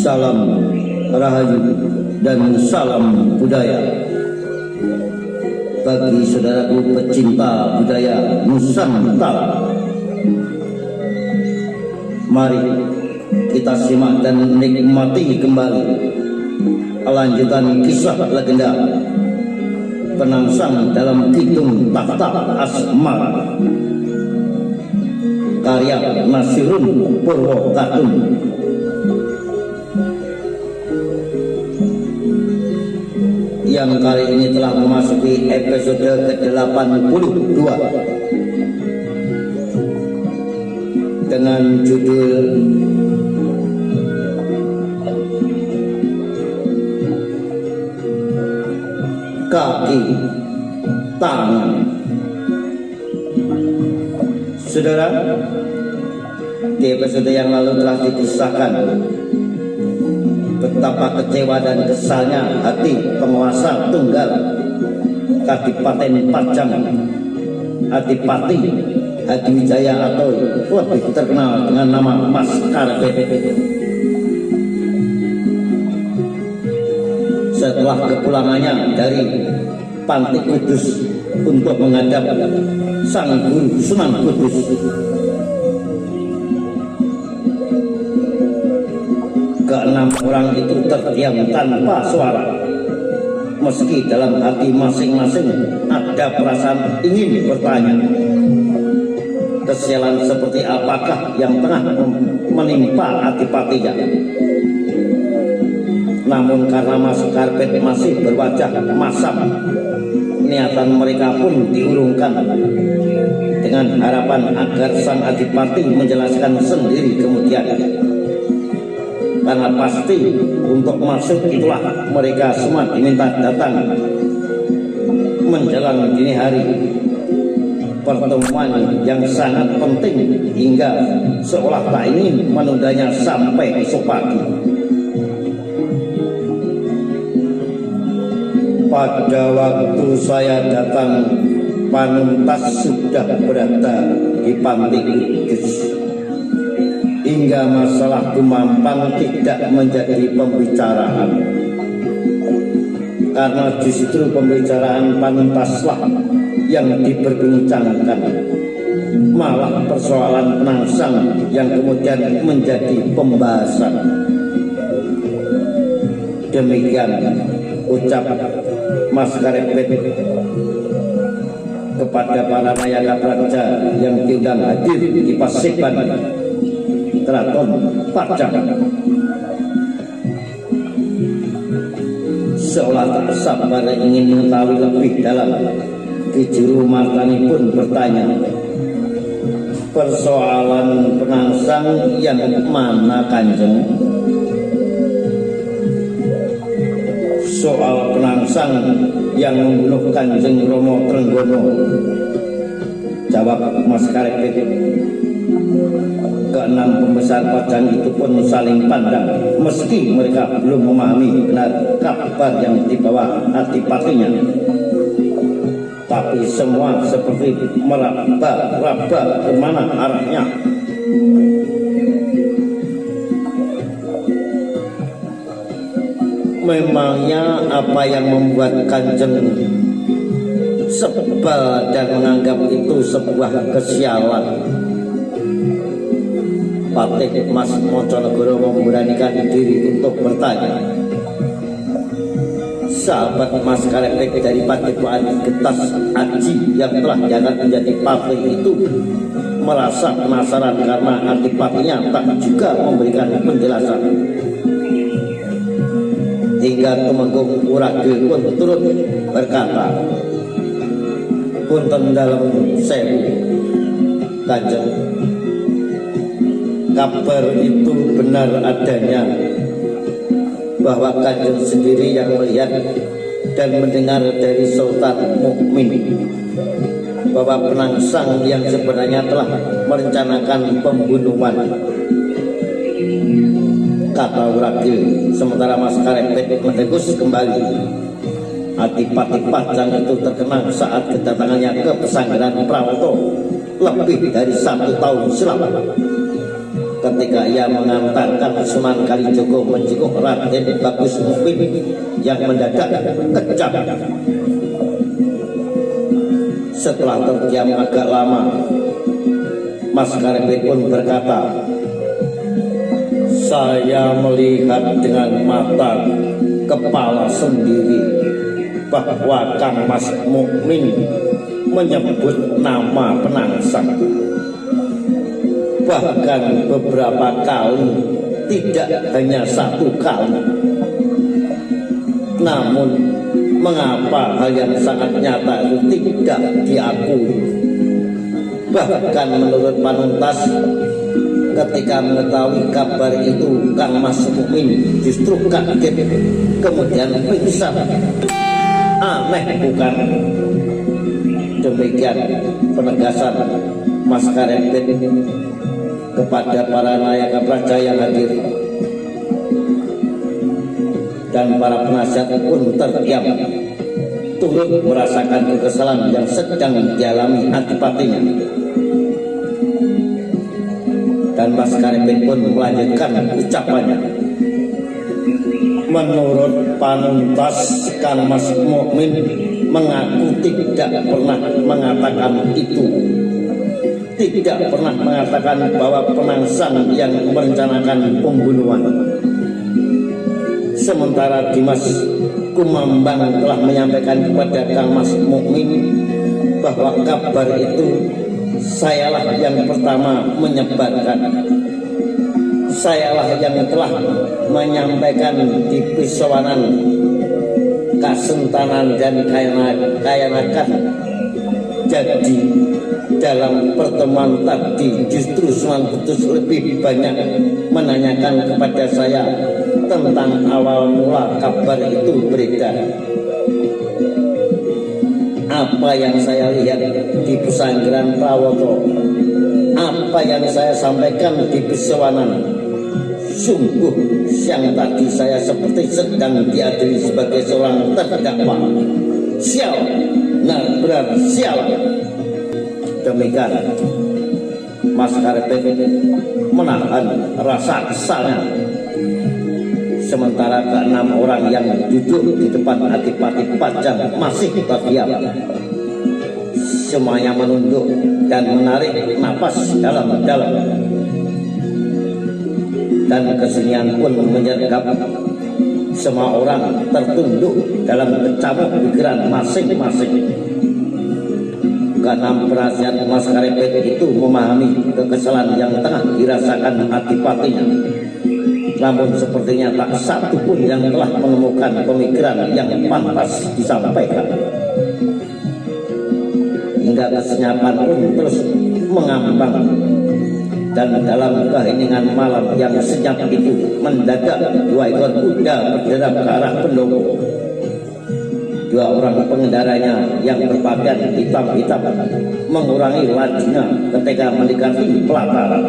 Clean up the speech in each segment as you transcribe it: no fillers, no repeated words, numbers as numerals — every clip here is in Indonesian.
Salam rahayu dan salam budaya bagi saudaraku pecinta budaya Nusantara. Mari kita simak dan nikmati kembali lanjutan kisah legenda Penangsang dalam Kidung Tahta Asmara karya Nasirun Purwokatun. Yang kali ini telah memasuki episode ke-82 dengan judul Kaki Tangan. Saudara, di episode yang lalu telah dikisahkan betapa kecewa dan kesalnya hati penguasa tunggal Kadipaten Pajang, Adipati Hadiwijaya atau lebih terkenal dengan nama Mas Karpet. Setelah kepulangannya dari Panti Kudus untuk menghadap Sang Guru Sunan Kudus, keenam orang itu terdiam tanpa suara, meski dalam hati masing-masing ada perasaan ingin bertanya, kesialan seperti apakah yang tengah menimpa Adipatinya. Namun karena Mas Karpet masih berwajah masam, niatan mereka pun diurungkan dengan harapan agar Sang Adipati menjelaskan sendiri kemudian. Karena pasti untuk masuk itulah mereka semua diminta datang menjelang dini hari. Pertemuan yang sangat penting hingga seolah tak ingin menundanya sampai esok pagi. Pada waktu saya datang, Panuntas sudah berada di Panti Kudus, hingga masalah Gumampang tidak menjadi pembicaraan, karena justru pembicaraan Panuntaslah yang diperbincangkan, malah persoalan Penangsang yang kemudian menjadi pembahasan. Demikian ucap Mas Karpet kepada para Nayaka Praja yang diundang hadir di Paseban Keraton Pajang. Seolah tak sabar ingin mengetahui lebih dalam, Ki Juru Martani pun bertanya, persoalan Penangsang yang mana Kanjeng? Soal Penangsang yang membunuh Kanjeng Romo Trenggono, jawab Mas Karpet. Keenam pembesar Pajang itu pun saling pandang, meski mereka belum memahami benar kabar yang dibawa Adipatinya. Tapi semua seperti meraba-raba kemana arahnya. Memangnya apa yang membuat Kanjeng sebal dan menganggap itu sebuah kesialan? Patih Mas Moconegoro memberanikan diri untuk bertanya. Sahabat Mas Karpet dari Padepokan Getas Aji yang telah diangkat menjadi patih itu merasa penasaran karena Adipatinya tak juga memberikan penjelasan. Hingga Tumenggung Uragil pun turut berkata, punten dalem sewu Kanjeng, kabar itu benar adanya, bahwa Kanjeng sendiri yang melihat dan mendengar dari Sultan Mukmin bahwa Penangsang yang sebenarnya telah merencanakan pembunuhan, kata Uragil. Sementara Mas Karpet mendegus kembali, Adipati Pajang itu terkenang saat kedatangannya ke pesanggeran Prawoto lebih dari 1 tahun silam. ketika ia mengantarkan Sunan Kalijogo menjenguk Raden Bagus Mukmin yang mendadak kejang. Setelah terdiam agak lama, Mas Karepet pun berkata, "Saya melihat dengan mata kepala sendiri bahwa Kang Mas Mukmin menyebut nama Penangsang. Bahkan beberapa kali, tidak hanya satu kali. Namun mengapa hal yang sangat nyata itu tidak diakui? Bahkan menurut Panuntas, ketika mengetahui kabar itu, Kang Mas Mukmin justru kaget, kemudian pingsan. Aneh bukan?" Demikian penegasan Mas Karepet kepada para nayaka praja yang hadir, dan para penasihat pun terdiam, turut merasakan kekesalan yang sedang dialami Adipatinya. Dan Mas Karepet pun melanjutkan ucapannya. Menurut Panuntas, Kang Mas Mukmin mengaku tidak pernah mengatakan itu, tidak pernah mengatakan bahwa Penangsang yang merencanakan pembunuhan. Sementara Dimas Kumambang telah menyampaikan kepada Kang Mas Mukmin bahwa kabar itu sayalah yang pertama menyebarkan, sayalah yang telah menyampaikan di Pisawanan, Kasentanan dan Kayanakan. Jadi dalam pertemuan tadi justru Sunan Kudus lebih banyak menanyakan kepada saya tentang awal mula kabar itu beredar. Apa yang saya lihat di pesanggeran Prawoto, apa yang saya sampaikan di Pisawanan, sungguh siang tadi saya seperti sedang diadili sebagai seorang terdakwa. Sial, nah benar sial. Demikian Mas Karepet menahan rasa kesalnya. Sementara keenam orang yang duduk di depan Adipati Pajang masih terdiam. Semuanya menunduk dan menarik napas dalam-dalam. Dan kesenian pun menyergap. Semua orang tertunduk dalam kecamuk pikiran masing-masing. Keenam penasihat Mas Karepet itu memahami kekesalan yang tengah dirasakan Adipatinya. Namun sepertinya tak satu pun yang telah menemukan pemikiran yang pantas disampaikan. Hingga kesenyapan pun terus mengambang. Dan dalam keheningan malam yang senyap itu, mendadak dua ekor kuda berderap ke arah pendopo. Dua orang pengendaranya yang berpakaian hitam-hitam mengurangi lajunya ketika mendekati pelataran.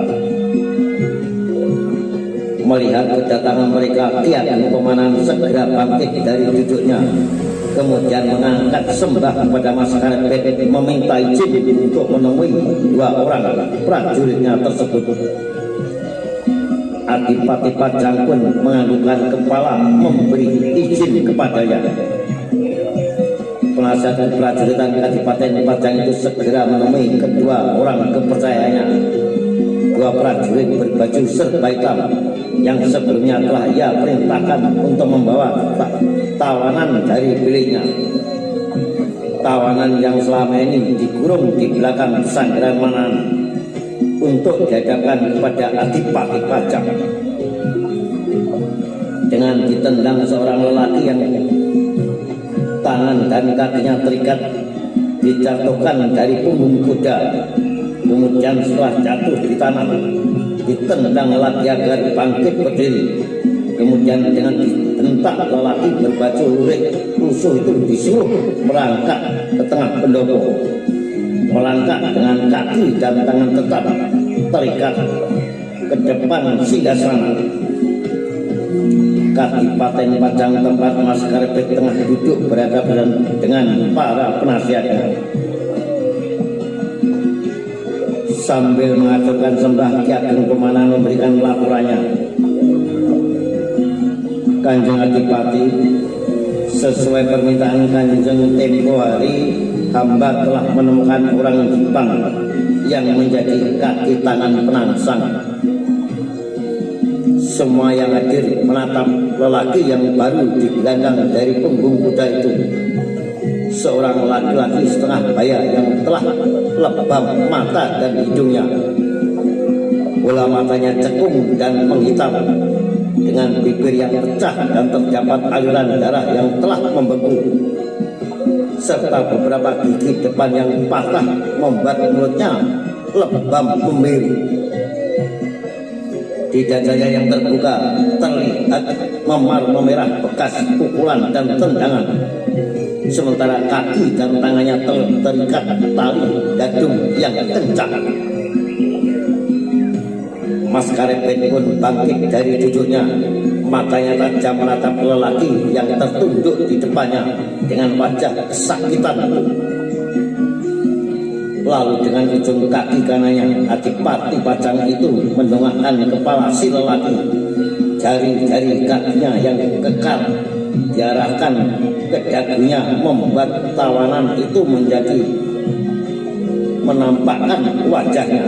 Melihat kedatangan mereka, Ki Ageng Komandan segera bangkit dari duduknya, kemudian mengangkat sembah kepada Mas Karepet, meminta izin untuk menemui dua orang prajuritnya tersebut. Adipati Pajang pun menganggukkan kepala memberi izin kepadanya. Penasihat prajuritan Kadipaten Pajang itu segera menemui kedua orang kepercayaannya, dua prajurit berbaju serba hitam yang sebelumnya telah ia perintahkan untuk membawa tawanan dari biliknya. Tawanan yang selama ini dikurung di belakang pesanggeran Manan untuk dihadapkan kepada Adipati Pajang. Dengan ditendang seorang lelaki yang tangan dan kakinya terikat, dijatuhkan dari punggung kuda. Kemudian setelah jatuh di tanah, ditendang lagi agar bangkit berdiri. Kemudian dengan ditentak lelaki berbaju lurik rusuh itu disuruh merangkak ke tengah pendopo. Melangkah dengan kaki dan tangan tetap terikat ke depan singgasana. Kadipaten Pajang tempat Mas Karepet tengah duduk berhadapan dengan para penasihatnya. sambil mengaturkan sembah Ki Ageng Komandan memberikan laporannya. Kanjeng Adipati, sesuai permintaan Kanjeng, tempo hari hamba telah menemukan orang Jepang yang menjadi kaki tangan penangsang. Semua yang hadir menatap lelaki yang baru digelandang dari punggung kuda itu. Seorang laki-laki setengah baya yang telah lebam mata dan hidungnya. Bola matanya cekung dan menghitam, dengan bibir yang pecah dan terdapat aliran darah yang telah membeku, serta beberapa gigi depan yang patah membuat mulutnya lebam membiru. Di dadanya yang terbuka terlihat memar-memerah bekas pukulan dan tendangan, sementara kaki dan tangannya terikat tali gadung yang kencang. Mas Karepet pun bangkit dari duduknya, matanya tajam menatap lelaki yang tertunduk di depannya dengan wajah kesakitan. Lalu dengan ujung kaki kanannya, Adipati Pajang itu mendongakkan kepala si lelaki. Jari-jari kakinya yang kekar diarahkan ke dagunya, membuat tawanan itu menjadi menampakkan wajahnya.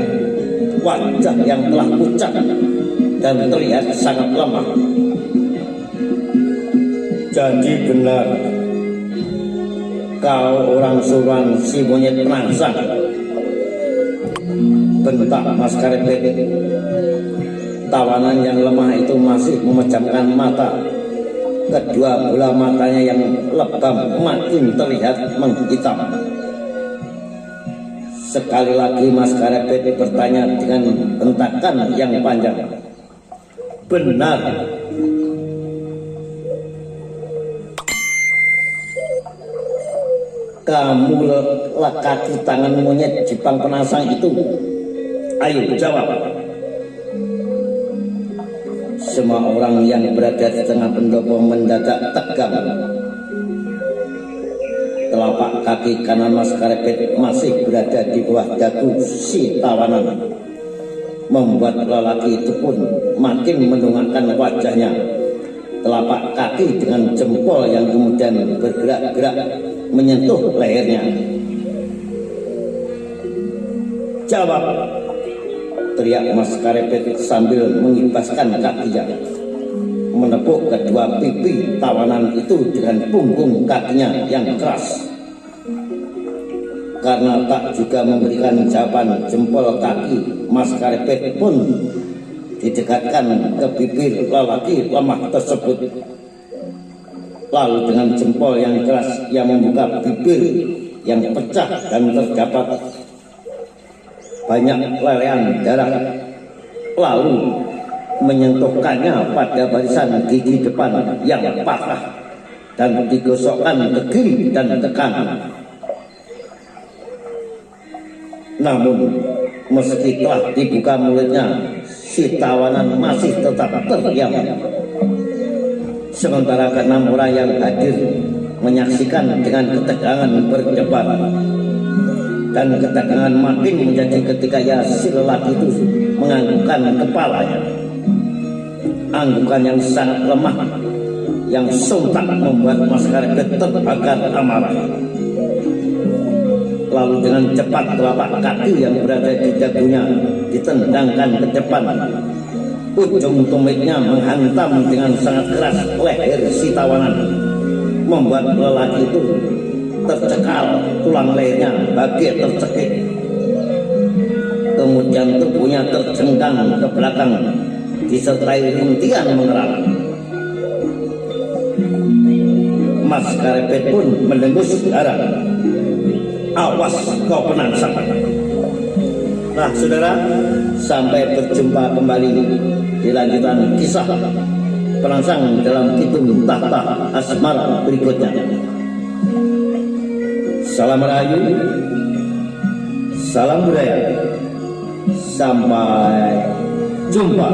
Wajah yang telah pucat dan terlihat sangat lemah. Jadi benar, kau orang suruhan si monyet penangsang, bentak Mas Karepet. Tawanan yang lemah itu masih memejamkan mata. Kedua bola matanya yang lebam makin terlihat menghitam. Sekali lagi Mas Karepet bertanya dengan hentakan yang panjang. Benar. Kamu kaki tangan monyet Jepang penangsang itu? Ayo jawab. Semua orang yang berada di tengah pendopo mendadak tegang. Telapak kaki kanan Mas Karepet masih berada di bawah dagu si tawanan, membuat lelaki itu pun makin mendongakkan wajahnya. Telapak kaki dengan jempol yang kemudian bergerak-gerak menyentuh lehernya. Jawab, teriak Mas Karepet sambil mengibaskan kakinya, menepuk kedua pipi tawanan itu dengan punggung kakinya yang keras. Karena tak juga memberikan jawaban, jempol kaki Mas Karepet pun didekatkan ke bibir lelaki lemah tersebut. Lalu dengan jempol yang keras ia membuka bibir yang pecah dan terdapat banyak lelehan darah, lalu menyentuhkannya pada barisan gigi depan yang patah dan digosokkan ke kiri dan ke kanan. Namun meski telah dibuka mulutnya, si tawanan masih tetap terdiam. Sementara keenam orang yang hadir menyaksikan dengan ketegangan berdebar, dan ketegangan makin menjadi ketika si lelaki itu menganggukkan kepalanya. Anggukan yang sangat lemah yang sontak membuat Mas Karepet terbakar amarah. Lalu dengan cepat telapak kaki yang berada di dagunya ditendangkan ke depan. Ujung tumitnya menghantam dengan sangat keras leher si tawanan, membuat lelaki itu tercekal, tulang lehernya bagai tercekik. Kemudian tubuhnya terjengkang ke belakang disertai rintihan mengerang. Mas Karepet pun mendengus darah. Awas kau penangsang. Nah saudara, sampai berjumpa kembali di lanjutan kisah penangsang dalam Kidung Tahta Asmara berikutnya. Salam Rahayu, salam budaya, sampai jumpa.